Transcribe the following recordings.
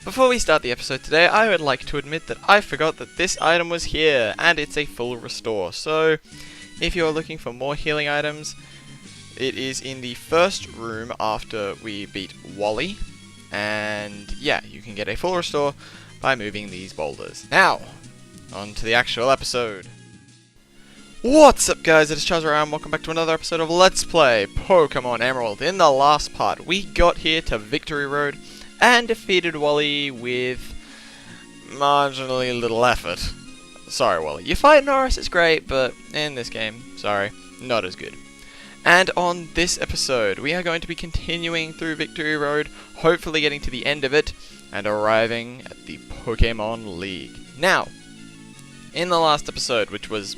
Before we start the episode today, I would like to admit that I forgot that this item was here, and it's a full restore. So, if you are looking for more healing items, it is in the first room after we beat Wally, and yeah, you can get a full restore by moving these boulders. Now, on to the actual episode. What's up guys, it is Charzzariah and welcome back to another episode of Let's Play Pokémon Emerald. In the last part, we got here to Victory Road and defeated Wally with marginally little effort. Sorry Wally, you fight Norris, it's great, but in this game, sorry, not as good. And on this episode, we are going to be continuing through Victory Road, hopefully getting to the end of it, and arriving at the Pokémon League. Now, in the last episode, which was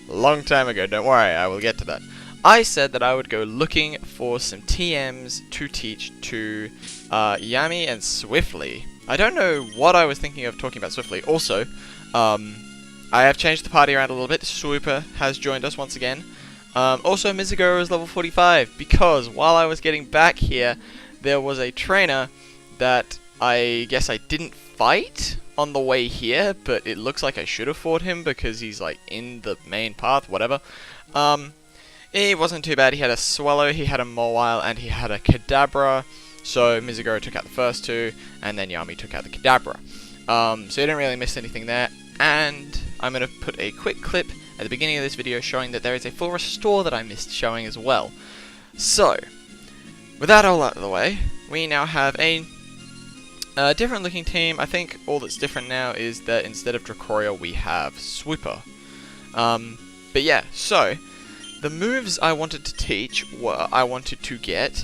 a long time ago, don't worry, I will get to that, I said that I would go looking for some TMs to teach to Yami and Swiftly. I don't know what I was thinking of talking about Swiftly. Also, I have changed the party around a little bit. Swooper has joined us once again. Also, Mizugoro is level 45, because while I was getting back here, there was a trainer that I guess I didn't fight on the way here, but it looks like I should have fought him because he's like in the main path, whatever. He wasn't too bad. He had a Swallow, he had a Mawile, and he had a Kadabra. So Mizugoro took out the first two, and then Yami took out the Kadabra. So you didn't really miss anything there. And I'm going to put a quick clip at the beginning of this video showing that there is a full restore that I missed showing as well. So, with that all out of the way, we now have a different looking team. I think all that's different now is that instead of Dracoria we have Swooper. But yeah, so the moves I wanted to teach were, I wanted to get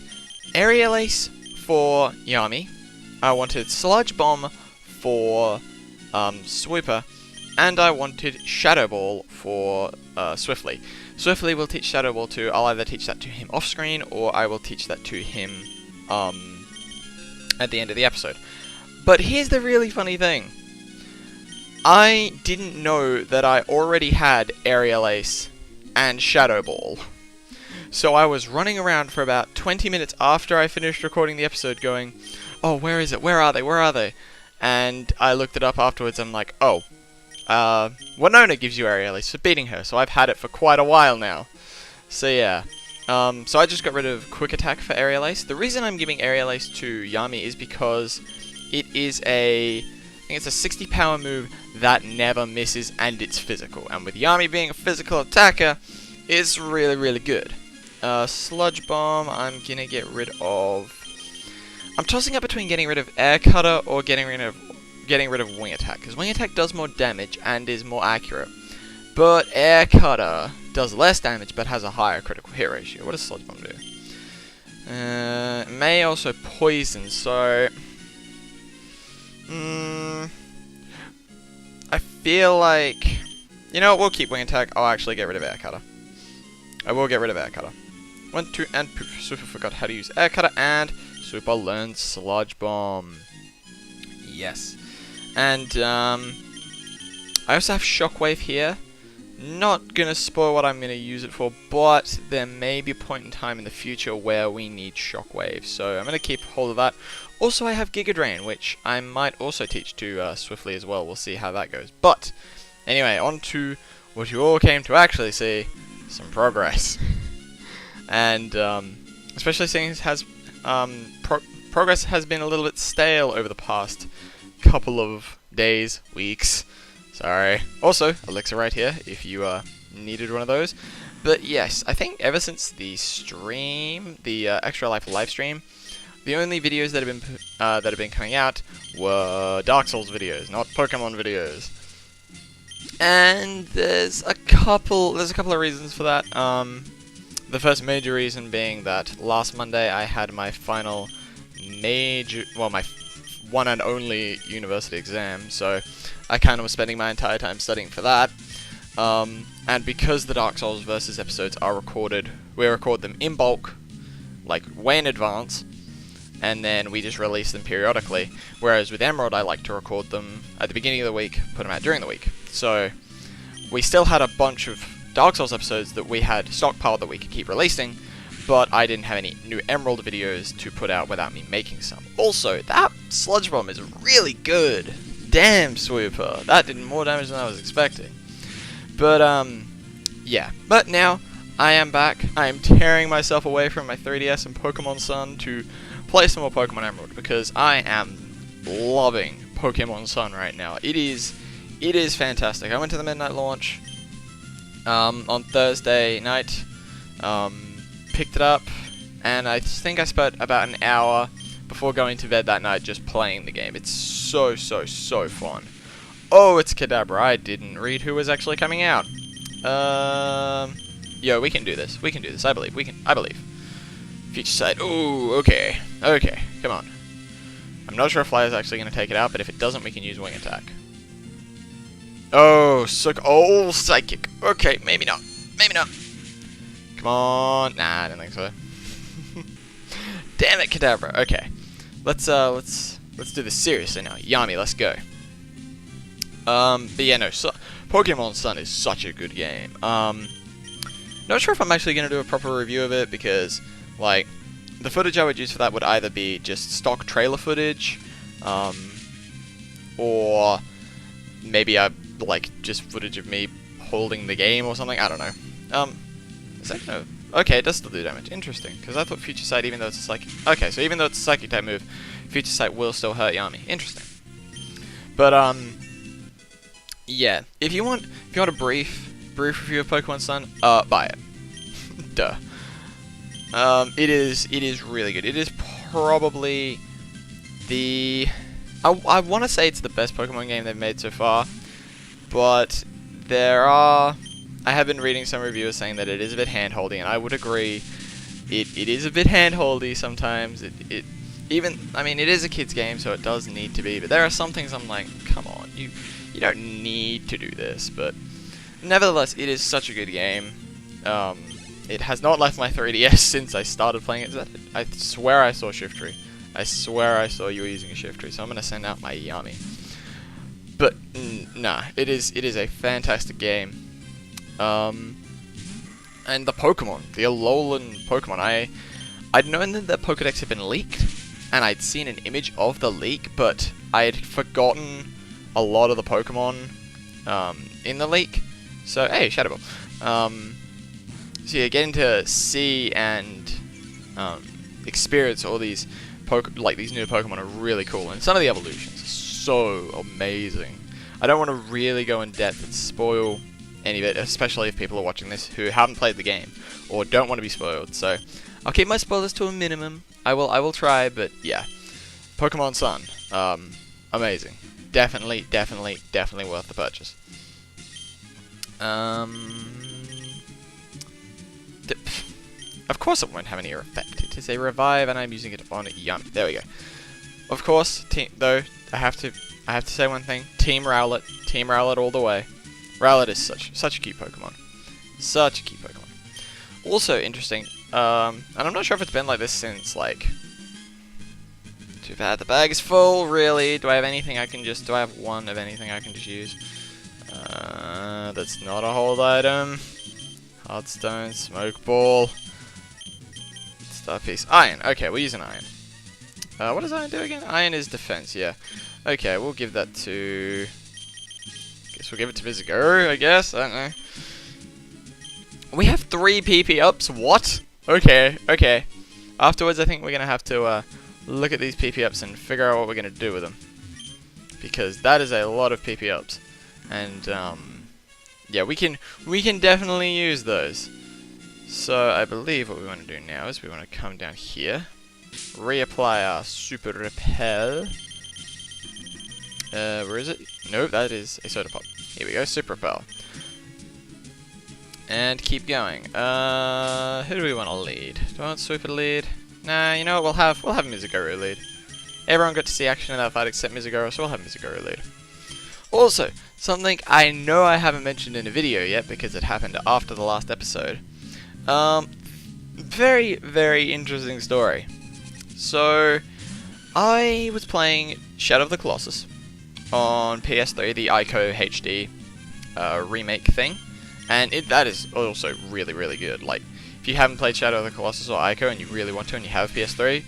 Aerial Ace for Yami, I wanted Sludge Bomb for Swooper, and I wanted Shadow Ball for Swiftly. Swiftly will teach Shadow Ball to, I'll either teach that to him off screen, or I will teach that to him at the end of the episode. But here's the really funny thing. I didn't know that I already had Aerial Ace and Shadow Ball. So I was running around for about 20 minutes after I finished recording the episode going, oh, where is it? Where are they? Where are they? And I looked it up afterwards and I'm like, oh, Winona gives you Aerial Ace for beating her, so I've had it for quite a while now. So yeah. So I just got rid of Quick Attack for Aerial Ace. The reason I'm giving Aerial Ace to Yami is because it is I think it's a 60 power move that never misses, and it's physical. And with Yami being a physical attacker, it's really, really good. Sludge Bomb, I'm gonna get rid of. I'm tossing up between getting rid of Air Cutter or getting rid of Wing Attack, because Wing Attack does more damage and is more accurate. But Air Cutter does less damage but has a higher critical hit ratio. What does Sludge Bomb do? It may also poison, so I feel like, you know what, we'll keep Wing Attack. I'll actually get rid of Air Cutter. I will get rid of Air Cutter. 1, 2, and poof. Super forgot how to use Air Cutter, and Super learned Sludge Bomb. Yes. And I also have Shockwave here. Not gonna spoil what I'm gonna use it for, but there may be a point in time in the future where we need Shockwave, so I'm gonna keep hold of that. Also, I have Giga Drain, which I might also teach to Swiftly as well. We'll see how that goes. But anyway, on to what you all came to actually see: some progress. And especially seeing it has progress has been a little bit stale over the past couple of days, weeks. Sorry. Also, Elixir right here, if you needed one of those. But yes, I think ever since the stream, the Extra Life live stream, the only videos that have been coming out were Dark Souls videos, not Pokemon videos. And there's a couple of reasons for that. The first major reason being that last Monday I had my final my one and only university exam, so I kind of was spending my entire time studying for that. And because the Dark Souls Versus episodes are recorded, we record them in bulk, like way in advance, and then we just release them periodically. Whereas with Emerald, I like to record them at the beginning of the week, put them out during the week. So we still had a bunch of Dark Souls episodes that we had stockpiled that we could keep releasing, but I didn't have any new Emerald videos to put out without me making some. Also, that Sludge Bomb is really good. Damn, Swooper. That did more damage than I was expecting. But, yeah. But now, I am back. I am tearing myself away from my 3DS and Pokemon Sun to play some more Pokemon Emerald, because I am loving Pokemon Sun right now. It is fantastic. I went to the midnight launch on Thursday night, picked it up, and I think I spent about an hour before going to bed that night just playing the game. It's so fun. Oh, it's Kadabra. I didn't read who was actually coming out. Yo, we can do this. We can do this. I believe. I believe. Future Sight. Ooh, okay. Okay, come on. I'm not sure if Fly is actually going to take it out, but if it doesn't, we can use Wing Attack. Oh, oh, Psychic. Okay, maybe not. Maybe not. Come on. Nah, I don't think so. Damn it, Kadabra. Okay. Let's do this seriously now. Yami, let's go. But yeah, no, Pokemon Sun is such a good game. Not sure if I'm actually going to do a proper review of it, because, like, the footage I would use for that would either be just stock trailer footage, or maybe just footage of me holding the game or something. I don't know. Is that no? Okay, it does still do damage. Interesting, because I thought Future Sight, even though it's a psychic. Okay, so even though it's a psychic type move, Future Sight will still hurt Yami. Interesting. But yeah. If you want a brief review of Pokemon Sun, buy it. Duh. It is really good. It is probably I want to say it's the best Pokemon game they've made so far, but I have been reading some reviewers saying that it is a bit handholdy, and I would agree. It is a bit handholdy sometimes. I mean, it is a kid's game, so it does need to be, but there are some things I'm like, come on, you don't need to do this, but nevertheless, it is such a good game. It has not left my 3DS since I started playing it. I swear I saw Shiftry. I swear I saw you were using a Shiftry, so I'm gonna send out my Yami. But nah, it is a fantastic game. And the Pokemon, the Alolan Pokemon, I'd known that the Pokedex had been leaked, and I'd seen an image of the leak, but I had forgotten a lot of the Pokemon in the leak. So hey, Shadow Ball. So yeah, getting to see and experience all these these new Pokemon are really cool, and some of the evolutions are so amazing. I don't want to really go in depth and spoil any of it, especially if people are watching this who haven't played the game or don't want to be spoiled. So I'll keep my spoilers to a minimum. I will try, but yeah, Pokemon Sun, amazing. Definitely worth the purchase. Of course it won't have any effect. It is a revive, and I'm using it on Yami. There we go. Of course, though, I have to say one thing. Team Rowlet all the way. Rowlet is such a cute Pokemon. Such a cute Pokemon. Also interesting, and I'm not sure if it's been like this since, like... Too bad the bag is full, really. Do I have anything I can just... Do I have one of anything I can just use? That's not a hold item. Heartstone, Smoke Ball. Star Piece. Iron. Okay, we'll use an Iron. What does Iron do again? Iron is defense, yeah. Okay, we'll give that to... Guess we'll give it to Mizuguru, I guess. I don't know. We have 3 PP ups? What? Okay. Afterwards, I think we're going to have to look at these PP ups and figure out what we're going to do with them. Because that is a lot of PP ups. And, yeah, we can definitely use those. So I believe what we want to do now is we want to come down here, reapply our Super Repel. Where is it? Nope, that is a Soda Pop. Here we go, Super Repel. And keep going. Who do we want to lead? Do I want Super to lead? Nah, you know what? We'll have Mizuguru lead. Everyone got to see action in that fight except Mizuguru, so we'll have Mizuguru lead. Also, something I know I haven't mentioned in a video yet because it happened after the last episode. Very interesting story. So, I was playing Shadow of the Colossus on PS3, the Ico HD remake thing, and that is also really good. Like, if you haven't played Shadow of the Colossus or Ico and you really want to and you have a PS3,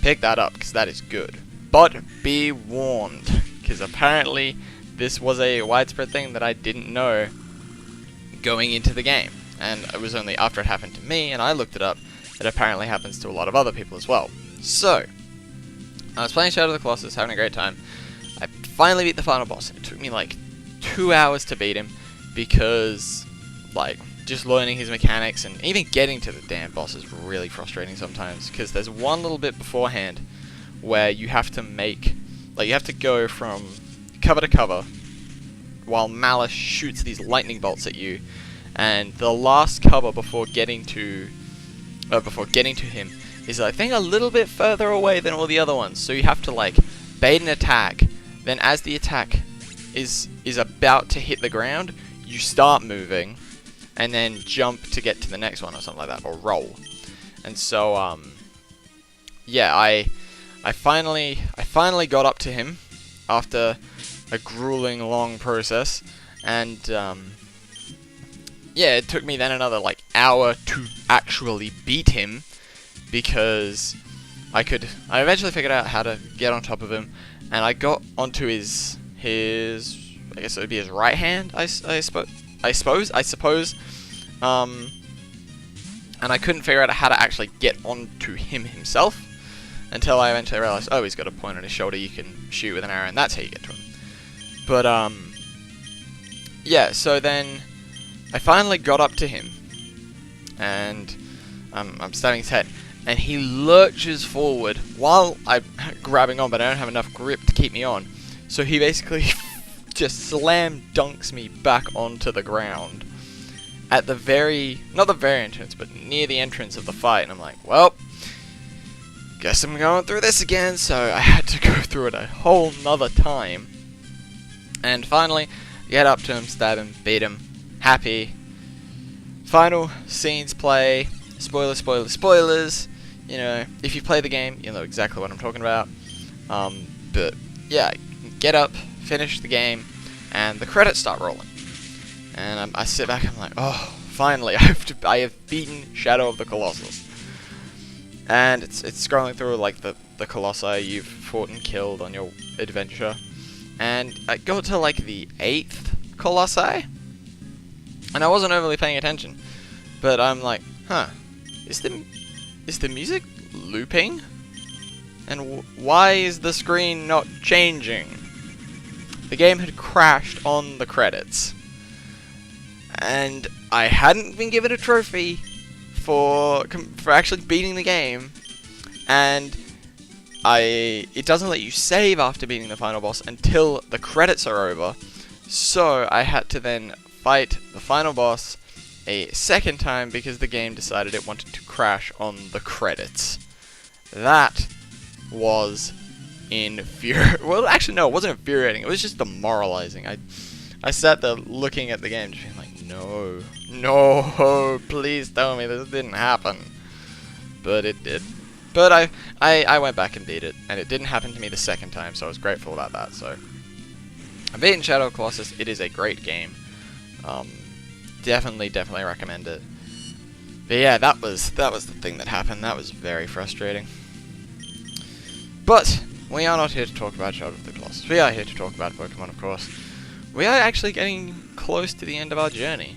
pick that up, because that is good. But be warned, because apparently this was a widespread thing that I didn't know going into the game. And it was only after it happened to me, and I looked it up, it apparently happens to a lot of other people as well. So, I was playing Shadow of the Colossus, having a great time. I finally beat the final boss. It took me like 2 hours to beat him, because, like, just learning his mechanics and even getting to the damn boss is really frustrating sometimes, because there's one little bit beforehand where you have to make, like, you have to go from cover to cover while Malice shoots these lightning bolts at you, and the last cover before getting to him is, I think, a little bit further away than all the other ones, so you have to, like, bait an attack, then as the attack is about to hit the ground, you start moving, and then jump to get to the next one or something like that, or roll. And so, yeah, I finally got up to him after a grueling long process, and yeah, it took me then another like hour to actually beat him, because I eventually figured out how to get on top of him, and I got onto his I guess it would be his right hand, I suppose, and I couldn't figure out how to actually get onto him himself, until I eventually realized, oh, he's got a point on his shoulder you can shoot with an arrow, and that's how you get to him. But, yeah, so then I finally got up to him, and I'm stabbing his head, and he lurches forward while I'm grabbing on, but I don't have enough grip to keep me on. So he basically just slam dunks me back onto the ground at the not the very entrance, but near the entrance of the fight, and I'm like, well, guess I'm going through this again, so I had to go through it a whole nother time. And finally, get up to him, stab him, beat him, happy. Final scenes play, spoilers, spoilers, spoilers. You know, if you play the game, you'll know exactly what I'm talking about. But yeah, get up, finish the game, and the credits start rolling. And I sit back and I'm like, oh, finally, I have beaten Shadow of the Colossus. And it's scrolling through like the Colossi you've fought and killed on your adventure. And I got to like the 8th Colossi, and I wasn't overly paying attention. But I'm like, huh, is the music looping? And why is the screen not changing? The game had crashed on the credits. And I hadn't been given a trophy for actually beating the game, and it doesn't let you save after beating the final boss until the credits are over, so I had to then fight the final boss a second time because the game decided it wanted to crash on the credits. That was infuriating. Well, actually no, it wasn't infuriating, it was just demoralizing. I sat there looking at the game just being like, no, please tell me this didn't happen. But it did. But I went back and beat it, and it didn't happen to me the second time, so I was grateful about that. So I've beaten Shadow of Colossus. It is a great game. Definitely recommend it. But yeah, that was the thing that happened. That was very frustrating. But we are not here to talk about Shadow of the Colossus. We are here to talk about Pokemon, of course. We are actually getting close to the end of our journey.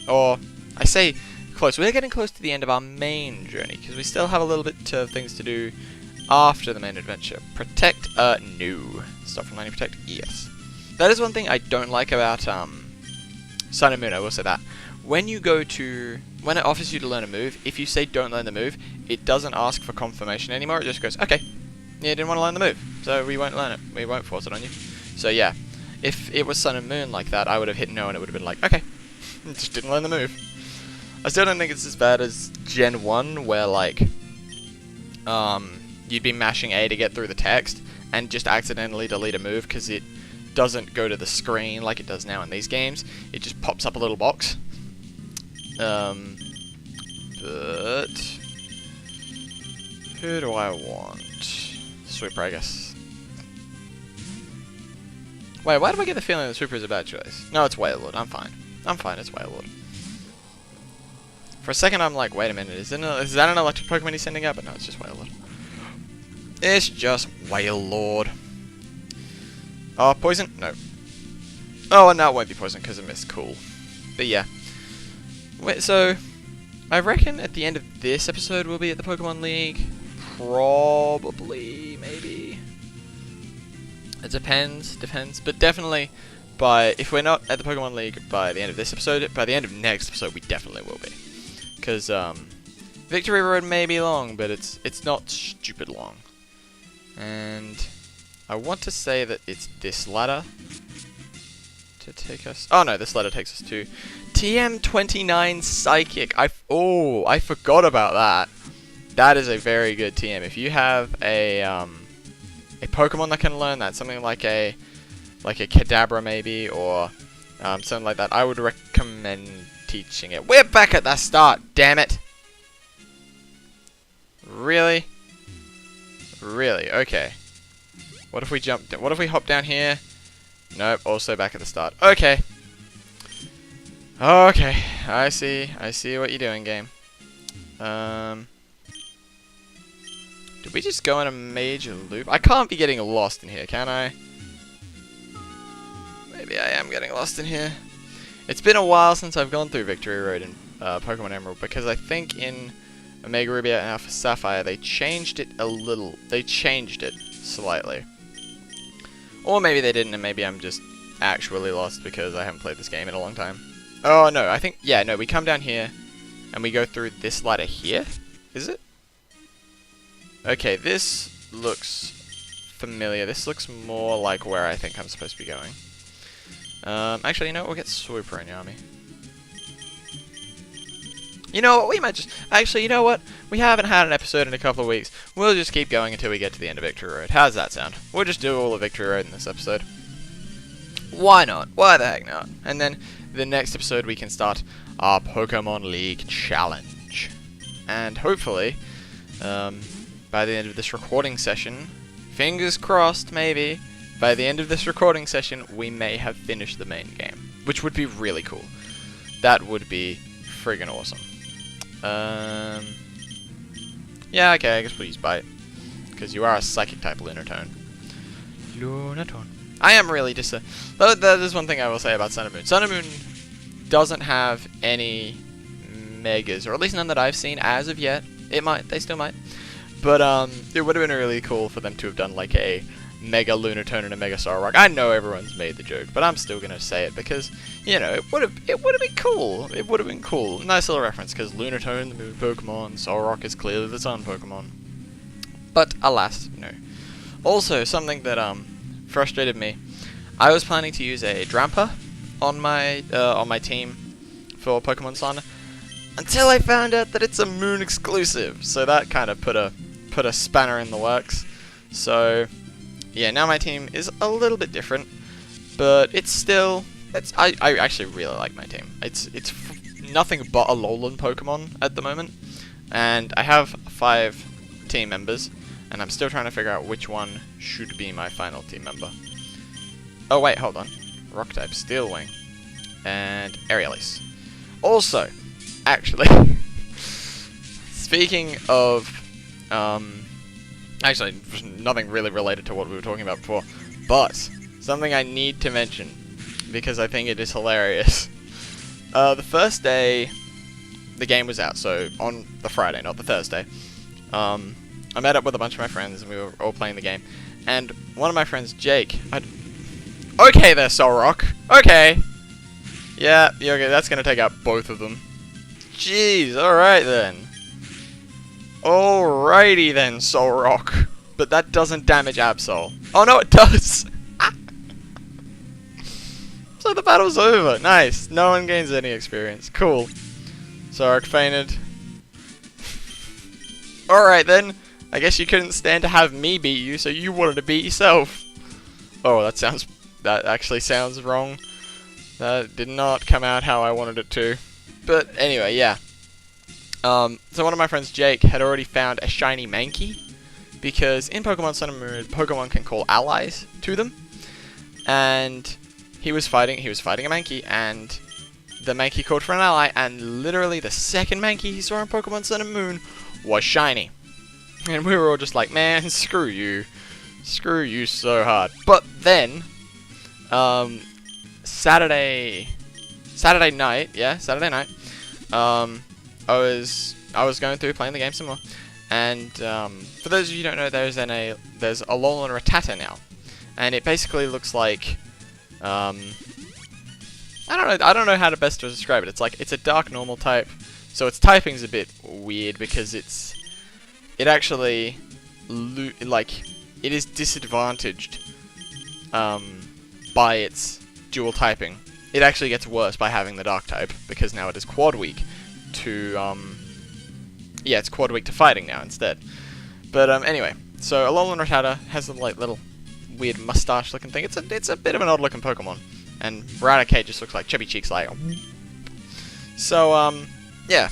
Or, I say close, we're getting close to the end of our main journey, because we still have a little bit of things to do after the main adventure. Protect, no. Stop from landing protect, yes. That is one thing I don't like about, Sun and Moon, I will say that. When it offers you to learn a move, if you say don't learn the move, it doesn't ask for confirmation anymore, it just goes, okay, yeah, you didn't want to learn the move, so we won't learn it, we won't force it on you. So yeah, if it was Sun and Moon like that, I would have hit no and it would have been like, okay, just didn't learn the move. I still don't think it's as bad as Gen 1, where like, you'd be mashing A to get through the text, and just accidentally delete a move because it doesn't go to the screen like it does now in these games. It just pops up a little box. But who do I want? Sweeper, I guess. Wait, why do I get the feeling that Sweeper is a bad choice? No, it's Wailord. I'm fine, it's Wailord. For a second, I'm like, wait a minute, is that an electric Pokemon he's sending out? But no, it's just Wailord. It's just Wailord. Oh, poison? No. Oh, no, it won't be poison because it missed. Cool. But yeah. Wait, so I reckon at the end of this episode we'll be at the Pokemon League. Probably, maybe. It depends, but definitely if we're not at the Pokemon League by the end of this episode, by the end of next episode we definitely will be. Because Victory Road may be long, but it's not stupid long. And I want to say that it's this ladder to take us. Oh no, this ladder takes us to TM29 Psychic. I forgot about that. That is a very good TM. If you have a Pokemon that can learn that, something like a Kadabra maybe, or something like that, I would recommend teaching it. We're back at the start, damn it! Really? Really? Okay. What if we jump? What if we hop down here? Nope. Also back at the start. Okay. Okay. I see what you're doing, game. Did we just go in a major loop? I can't be getting lost in here, can I? Maybe I am getting lost in here. It's been a while since I've gone through Victory Road in Pokemon Emerald, because I think in Omega Ruby and Alpha Sapphire they changed it a little. They changed it slightly. Or maybe they didn't, and maybe I'm just actually lost because I haven't played this game in a long time. Oh no, I think, yeah, no, we come down here and we go through this ladder here. Is it? Okay, this looks familiar. This looks more like where I think I'm supposed to be going. Actually, you know what? We'll get Sweeper in Yami. You know what? We might just... Actually, you know what? We haven't had an episode in a couple of weeks. We'll just keep going until we get to the end of Victory Road. How does that sound? We'll just do all of Victory Road in this episode. Why not? Why the heck not? And then the next episode we can start our Pokemon League Challenge. And hopefully, by the end of this recording session, fingers crossed maybe, by the end of this recording session we may have finished the main game. Which would be really cool. That would be friggin' awesome. Yeah, okay, I guess we'll use Bite. Because you are a Psychic type Lunatone. Lunatone. I am really just a... Though that is one thing I will say about Sun and Moon. Sun and Moon doesn't have any Megas, or at least none that I've seen as of yet. It might, they still might. But it would have been really cool for them to have done like a Mega Lunatone and a Mega Solrock. I know everyone's made the joke, but I'm still gonna say it because, you know, it would have been cool. It would have been cool. Nice little reference, because Lunatone, the moon Pokemon, Solrock is clearly the sun Pokemon. But alas, no. Also, something that frustrated me. I was planning to use a Drampa on my team for Pokemon Sun, until I found out that it's a Moon exclusive. So that kind of put a spanner in the works. So yeah, now my team is a little bit different, but it's still, I actually really like my team. It's nothing but a Alolan Pokemon at the moment, and I have 5 team members, and I'm still trying to figure out which one should be my final team member. Oh wait, hold on. Rock type, Steel Wing, and Aerialis. Also, actually, speaking of, actually, nothing really related to what we were talking about before, but something I need to mention, because I think it is hilarious. The first day the game was out, so on the Friday, not the Thursday, I met up with a bunch of my friends, and we were all playing the game, and one of my friends, Jake, okay there, Solrock, okay, yeah, okay, that's gonna take out both of them. Jeez, alright then. Alrighty then, Solrock. But that doesn't damage Absol. Oh no, it does! So the battle's over. Nice. No one gains any experience. Cool. Solrock fainted. Alright then. I guess you couldn't stand to have me beat you, so you wanted to beat yourself. Oh, that actually sounds wrong. That did not come out how I wanted it to. But anyway, yeah. So one of my friends, Jake, had already found a shiny Mankey, because in Pokemon Sun and Moon, Pokemon can call allies to them, and he was fighting a Mankey, and the Mankey called for an ally, and literally the second Mankey he saw in Pokemon Sun and Moon was shiny. And we were all just like, man, screw you. Screw you so hard. But then, Saturday night, I was going through playing the game some more, and for those of you who don't know, there's a Alolan Rattata now, and it basically looks like I don't know how to best to describe it. It's a dark normal type, so its typing's a bit weird because it is disadvantaged by its dual typing. It actually gets worse by having the dark type, because now it is quad weak to it's quad weak to fighting now instead. But anyway, so Alolan Rattata has a little weird mustache looking thing. It's a bit of an odd looking Pokemon, and Raticate just looks like chubby cheeks like. So yeah,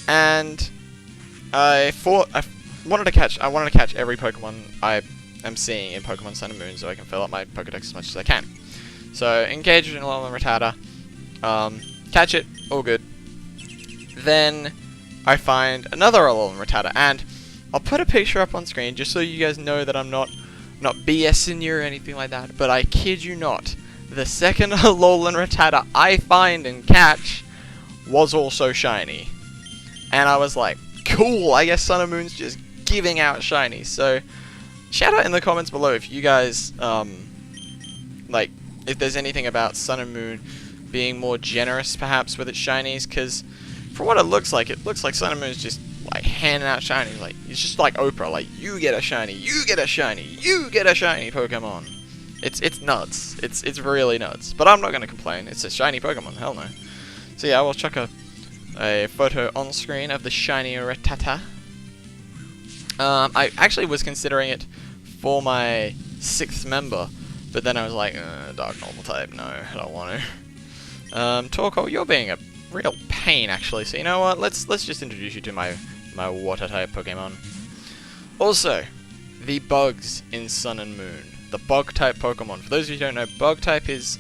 and I wanted to catch every Pokemon I am seeing in Pokemon Sun and Moon so I can fill up my Pokedex as much as I can. So engage in Alolan Rattata, catch it, all good. Then I find another Alolan Rattata, and I'll put a picture up on screen just so you guys know that I'm not BSing you or anything like that. But I kid you not, the second Alolan Rattata I find and catch was also shiny, and I was like, cool. I guess Sun and Moon's just giving out shinies. So shout out in the comments below if you guys if there's anything about Sun and Moon being more generous perhaps with its shinies, because for what it looks like Sun and Moon's just like handing out shinies. Like, it's just like Oprah, like, you get a shiny, you get a shiny, you get a shiny Pokemon. It's nuts. It's really nuts. But I'm not gonna complain. It's a shiny Pokemon, hell no. So yeah, I will chuck a photo on screen of the shiny Rattata. I actually was considering it for my 6th member, but then I was like, dark normal type, no, I don't want to. Torkoal, you're being a real pain, actually, so you know what, let's just introduce you to my water type Pokemon. Also, the bugs in Sun and Moon. The bug type Pokemon. For those of you who don't know, bug type is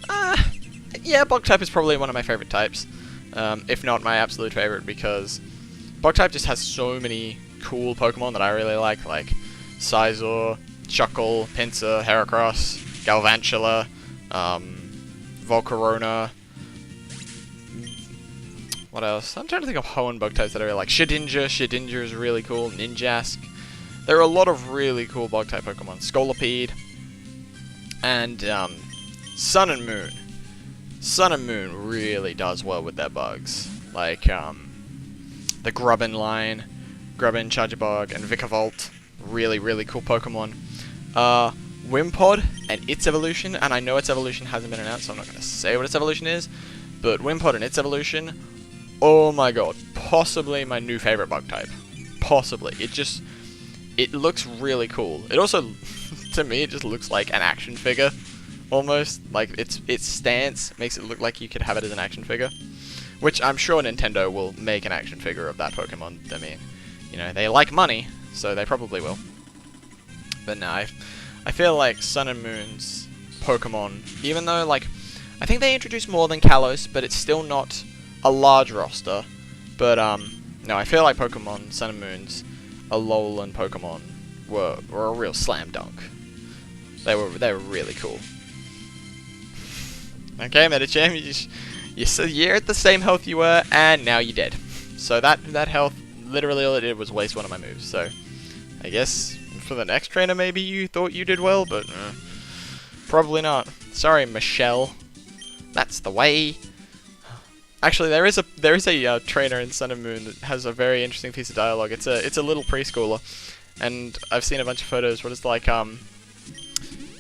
bug type is probably one of my favorite types. If not my absolute favorite, because bug type just has so many cool Pokemon that I really like Scizor, Shuckle, Pinsir, Heracross, Galvantula, Volcarona. What else? I'm trying to think of Hoenn bug types that I really like. Shedinja is really cool. Ninjask. There are a lot of really cool bug type Pokemon. Scolipede. And Sun and Moon. Sun and Moon really does well with their bugs. Like the Grubbin line, Grubbin, Charjabug, and Vikavolt. Really, really cool Pokemon. Wimpod and its evolution, and I know its evolution hasn't been announced, so I'm not going to say what its evolution is, but Wimpod and its evolution, oh my god, possibly my new favorite bug type. Possibly. It looks really cool. It also, to me, it just looks like an action figure, almost. Like, its stance makes it look like you could have it as an action figure, which I'm sure Nintendo will make an action figure of that Pokemon. I mean, you know, they like money, so they probably will. But no, I feel like Sun and Moon's Pokemon, even though, like, I think they introduced more than Kalos, but it's still not a large roster. But, no, I feel like Pokemon Sun and Moon's Alolan Pokemon were a real slam dunk. They were really cool. Okay, Medicham, you're at the same health you were, and now you're dead. So that health, literally all it did was waste one of my moves. So I guess for the next trainer, maybe you thought you did well, but probably not. Sorry, Michelle. That's the way. Actually, there is a trainer in Sun and Moon that has a very interesting piece of dialogue. It's a little preschooler, and I've seen a bunch of photos where it's like,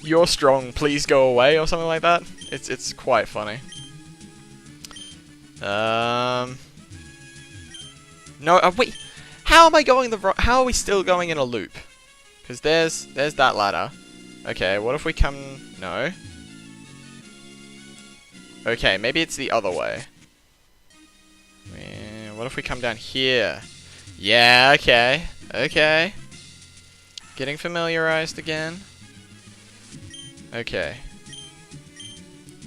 "You're strong, please go away," or something like that. It's quite funny. No, wait. How am I going how are we still going in a loop? Because there's that ladder. Okay, what if we come... No. Okay, maybe it's the other way. What if we come down here? Yeah, okay. Okay. Getting familiarized again. Okay.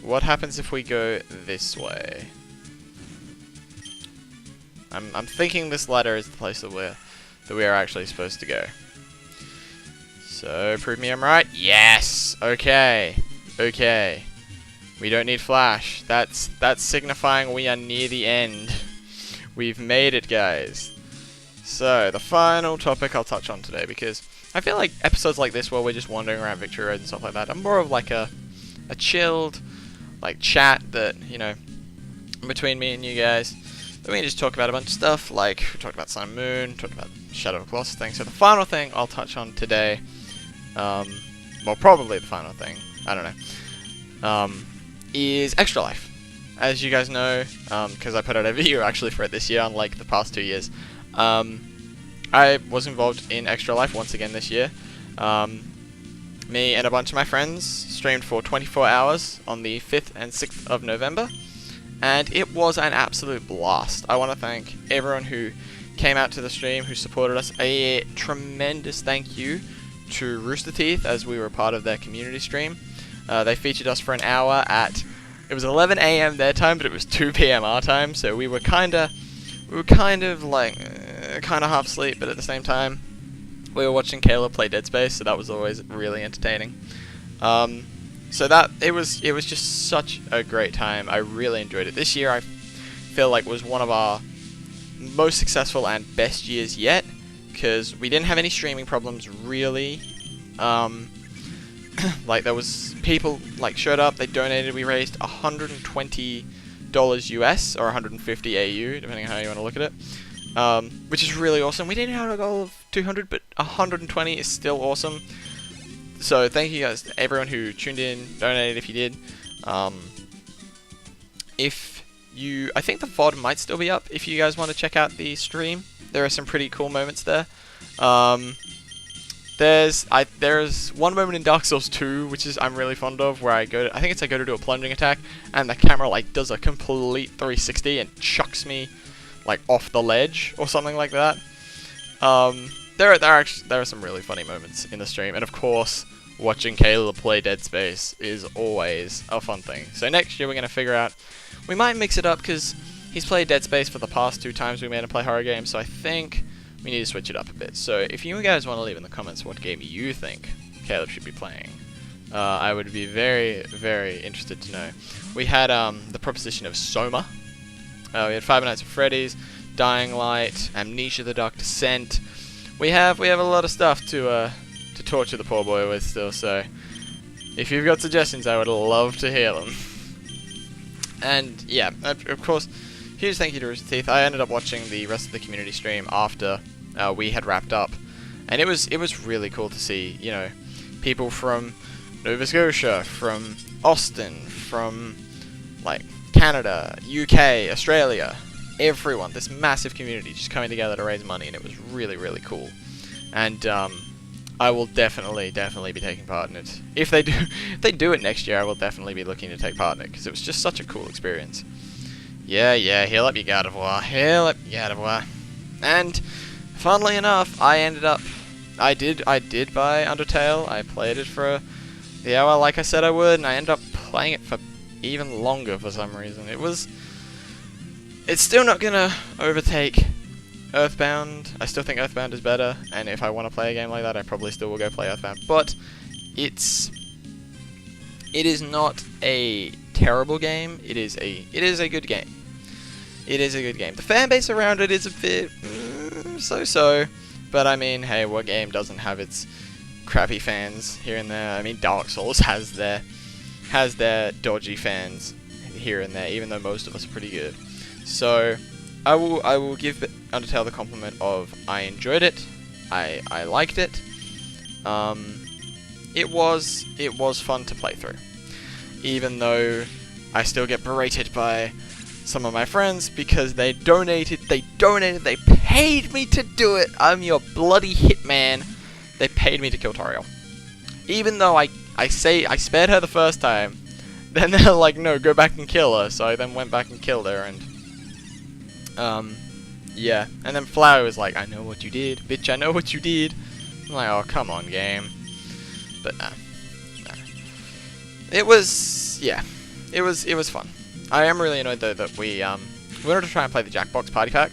what happens if we go this way? I'm thinking this ladder is the place that we are actually supposed to go. So, prove me I'm right. Yes! Okay. Okay. We don't need flash. That's signifying we are near the end. We've made it, guys. So, the final topic I'll touch on today, because I feel like episodes like this where we're just wandering around Victory Road and stuff like that are more of like a chilled, like, chat that, you know, between me and you guys, then we can just talk about a bunch of stuff, like, we talked about Sun and Moon, talked about Shadow of Colossus thing. So the final thing I'll touch on today, well, probably the final thing, I don't know, is Extra Life. As you guys know, because I put out a video actually for it this year, unlike the past 2 years, I was involved in Extra Life once again this year. Me and a bunch of my friends streamed for 24 hours on the 5th and 6th of November, and it was an absolute blast. I want to thank everyone who came out to the stream, who supported us. A tremendous thank you to Rooster Teeth, as we were part of their community stream. They featured us for an hour at, it was 11 AM their time, but it was 2 PM our time, so we were kind of like, kind of half asleep, but at the same time, we were watching Caleb play Dead Space, so that was always really entertaining. So that, it was just such a great time. I really enjoyed it. This year I feel like was one of our most successful and best years yet, because we didn't have any streaming problems really. Like, there was people like showed up, they donated, we raised $120 US or 150 AU, depending on how you want to look at it, which is really awesome. We didn't have a goal of 200, but 120 is still awesome. So thank you guys to everyone who tuned in, donated if you did. I think the VOD might still be up if you guys want to check out the stream. There are some pretty cool moments there. There's one moment in Dark Souls 2, which is I'm really fond of, where I go to do a plunging attack, and the camera like does a complete 360 and chucks me like off the ledge or something like that. There are some really funny moments in the stream, and of course, watching Caleb play Dead Space is always a fun thing. So next year we're gonna figure out, we might mix it up, because he's played Dead Space for the past 2 times we made him play horror games, so I think we need to switch it up a bit. So if you guys want to leave in the comments what game you think Caleb should be playing, I would be very, very interested to know. We had the proposition of Soma. We had Five Nights at Freddy's, Dying Light, Amnesia: The Dark Descent. We have a lot of stuff to torture the poor boy with still. So if you've got suggestions, I would love to hear them. And yeah, of course, huge thank you to Rooster Teeth. I ended up watching the rest of the community stream after we had wrapped up, and it was really cool to see, you know, people from Nova Scotia, from Austin, from like Canada, UK, Australia, everyone, this massive community just coming together to raise money, and it was really, really cool. And I will definitely be taking part in it. If they do it next year, I will definitely be looking to take part in it, because it was just such a cool experience. Yeah, heal up your Gardevoir, heal up your Gardevoir. And funnily enough, I did buy Undertale. I played it for the hour like I said I would, and I ended up playing it for even longer for some reason. It's still not gonna overtake Earthbound. I still think Earthbound is better, and if I want to play a game like that, I probably still will go play Earthbound. But it is not a terrible game. It is a good game. It is a good game. The fan base around it is a bit so-so, but I mean, hey, what game doesn't have its crappy fans here and there? I mean, Dark Souls has their dodgy fans here and there, even though most of us are pretty good. So I will give Undertale the compliment of I enjoyed it, I liked it. It was fun to play through, even though I still get berated by some of my friends because they donated, they paid me to do it. I'm your bloody hitman. They paid me to kill Toriel. Even though I spared her the first time, then they're like, no, go back and kill her. So I then went back and killed her, and yeah. And then Flower was like, I know what you did, bitch, I know what you did. I'm like, oh, come on, game. But nah. It was, yeah. it was fun. I am really annoyed though that we wanted to try and play the Jackbox Party Pack,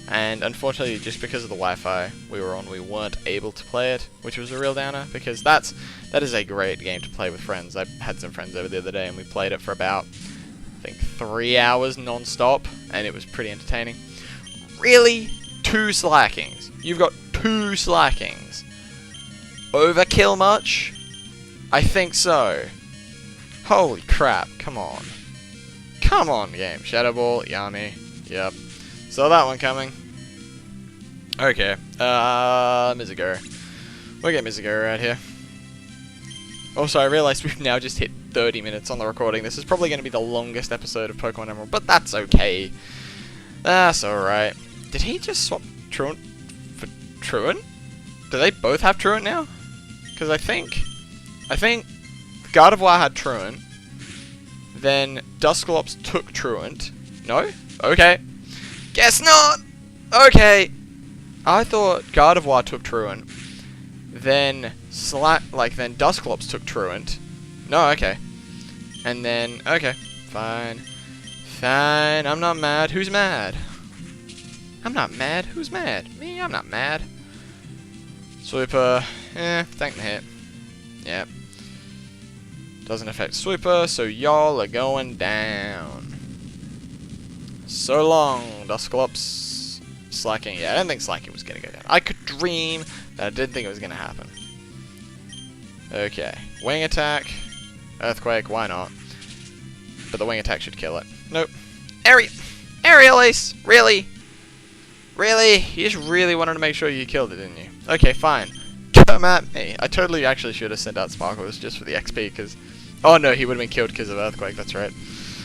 and unfortunately, just because of the Wi-Fi we were on, we weren't able to play it, which was a real downer, because that is a great game to play with friends. I had some friends over the other day, and we played it for about, I think, 3 hours non-stop, and it was pretty entertaining. Really? 2 slackings. You've got 2 slackings. Overkill much? I think so. Holy crap, come on. Come on, game. Shadow Ball, yummy. Yep. Saw that one coming. Okay. Mizugo. We'll get Mizugo right here. Also, I realized we've now just hit 30 minutes on the recording. This is probably going to be the longest episode of Pokemon Emerald, but that's okay. That's alright. Did he just swap Truant for Truant? Do they both have Truant now? Because I think Gardevoir had Truant. Then Dusclops took Truant. No? Okay. Guess not! Okay. I thought Gardevoir took Truant. Then then Dusclops took Truant. No, okay. And then, okay. Fine. Fine. I'm not mad. Who's mad? I'm not mad. Who's mad? Me? I'm not mad. Sweeper. Tank the hit. Yep. Doesn't affect Sweeper, so y'all are going down. So long, Dusclops. Slacking. Yeah, I didn't think Slacking was going to go down. I could dream, but I didn't think it was going to happen. Okay. Wing attack. Earthquake, why not? But the wing attack should kill it. Nope. Aerial Ace! Really? Really? You just really wanted to make sure you killed it, didn't you? Okay, fine. Come at me. I totally actually should have sent out Sparkles just for the XP, because... Oh no, he would have been killed because of Earthquake, that's right.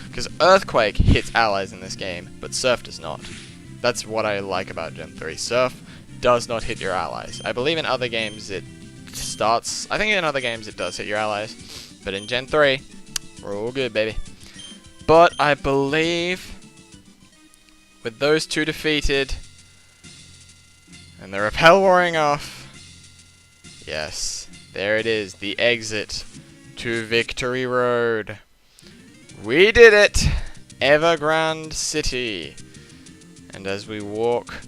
Because Earthquake hits allies in this game, but Surf does not. That's what I like about Gen 3. Surf does not hit your allies. I believe in other games it starts... I think in other games it does hit your allies. But in Gen 3, we're all good, baby. But I believe... with those 2 defeated... and the Repel wearing off... Yes, there it is, the exit to Victory Road. We did it! Evergrande City. And as we walk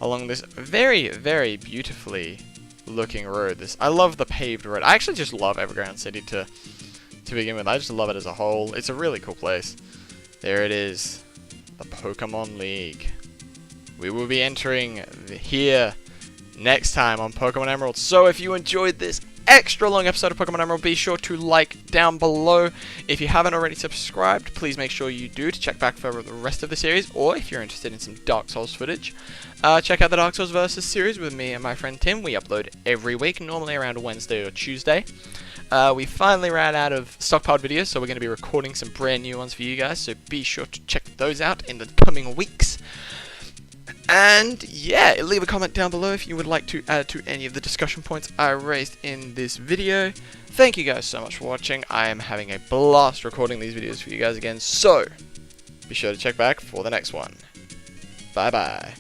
along this very, very beautifully looking road, I love the paved road. I actually just love Evergrande City to begin with. I just love it as a whole. It's a really cool place. There it is, the Pokemon League. We will be entering here next time on Pokemon Emerald. So if you enjoyed this extra long episode of Pokemon Emerald, be sure to like down below. If you haven't already subscribed, please make sure you do to check back for the rest of the series, or if you're interested in some Dark Souls footage, check out the Dark Souls Versus series with me and my friend Tim. We upload every week, normally around Wednesday or Tuesday. We finally ran out of stockpiled videos, so we're going to be recording some brand new ones for you guys, so be sure to check those out in the coming weeks. And yeah, leave a comment down below if you would like to add to any of the discussion points I raised in this video. Thank you guys so much for watching. I am having a blast recording these videos for you guys again, so be sure to check back for the next one. Bye bye.